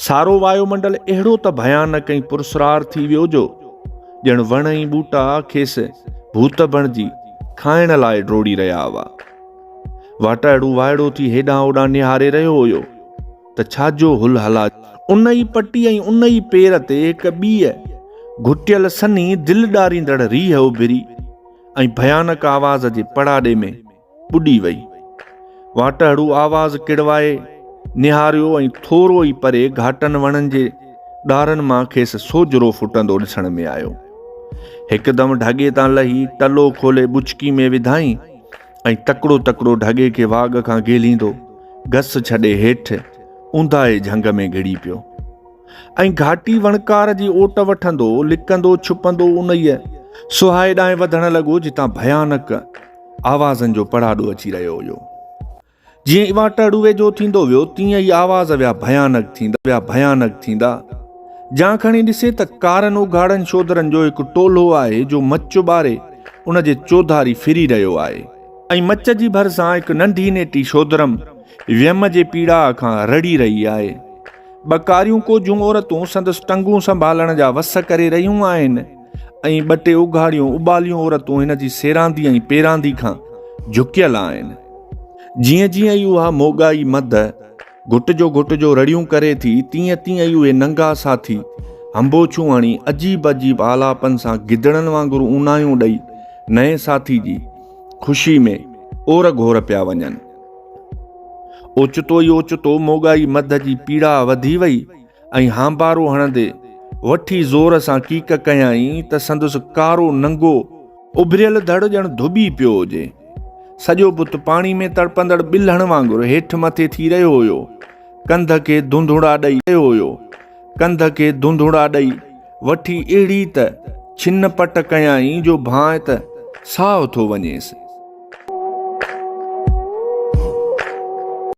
सारो वायुमंडल अहिड़ो त भयानक ऐं पुरस्रार थी वियो जो ॼण वण ऐं ॿूटा खेसि भूत बणिजी खाइण लाइ ड्रोड़ी रहिया हुआ। वाटाड़ू वाइड़ो थी हेॾां होॾां निहारे रहियो हुयो त छाजो हुल हला। उन ई पटी ऐं उन ई पेर ते हिक ॿीअ घुटियल सनी दिलि ॾारींदड़ रीह उभिरी ऐं भयानक आवाज़ जे पड़ाॾे में ॿुॾी वई। वाटाड़ू आवाज़ किड़वाए निहारियो ऐं थोरो ई परे घाटनि वणनि जे ॾारनि मां खेसि सोजरो फुटंदो ॾिसण में आयो। हिकदमि ढॻे तां लही टलो खोले बुचकी में विधाई ऐं तकिड़ो तकिड़ो ढॻे खे वाघ खां गेलींदो घस छॾे हेठि ऊंदाहे झंग में घिड़ी पियो ऐं घाटी वणकार जी ओट वठंदो लिकंदो छुपंदो उन ई सुहाए ॾांहुं वधण लॻो जितां भयानक आवाज़नि जो पड़ाॾो अची रहियो हुयो। जीअं वाटाड़ू वेझो थींदो वियो तीअं ई आवाज़ विया भयानक थींदा। जां खणी ॾिसे त कारनि उघाड़नि शोधरनि जो हिकु टोलो आहे जो मच ॿारे उन जे चौधारी फिरी रहियो आहे ऐं मच जी भरिसां हिकु नंढी नेटी शोधरम व्यम जे पीड़ा खां रड़ी रही आहे। ॿकारियूं कोजूं औरतूं संदसि टंगूं संभालण जा वस करे रहियूं आहिनि ऐं ॿ टे उघाड़ियूं उॿालियूं औरतूं हिन जी सेरांदी ऐं पेरांदी खां झुकियल आहिनि। जीअं जीअं ई उहा मोगाई मद घुट जो रड़ियूं करे थी तीअं तीअं ई उहे नंगा साथी हंबोछूं हणी अजीब अजीब आलापन सां गिदड़नि वांगुरु ऊनायूं ॾेई नए साथी जी ख़ुशी में ओर घोर पिया वञनि। ओचितो ई ओचितो मोगाई मद जी पीड़ा वधी वई ऐं हांबारो हणंदे वठी ज़ोर सां कीक कयाईं त संदसि कारो नंगो उभरियल धड़ ॼण धुॿी पियो हुजे। सॼो बुत पाणी में तड़पंदड़ ॿिलहण वांगुरु हेठि मथे थी रहियो हुयो। कंध खे धुंधुड़ा ॾेई वठी अहिड़ी त छिन पट कयाईं जो भांइ त साहु थो वञेसि।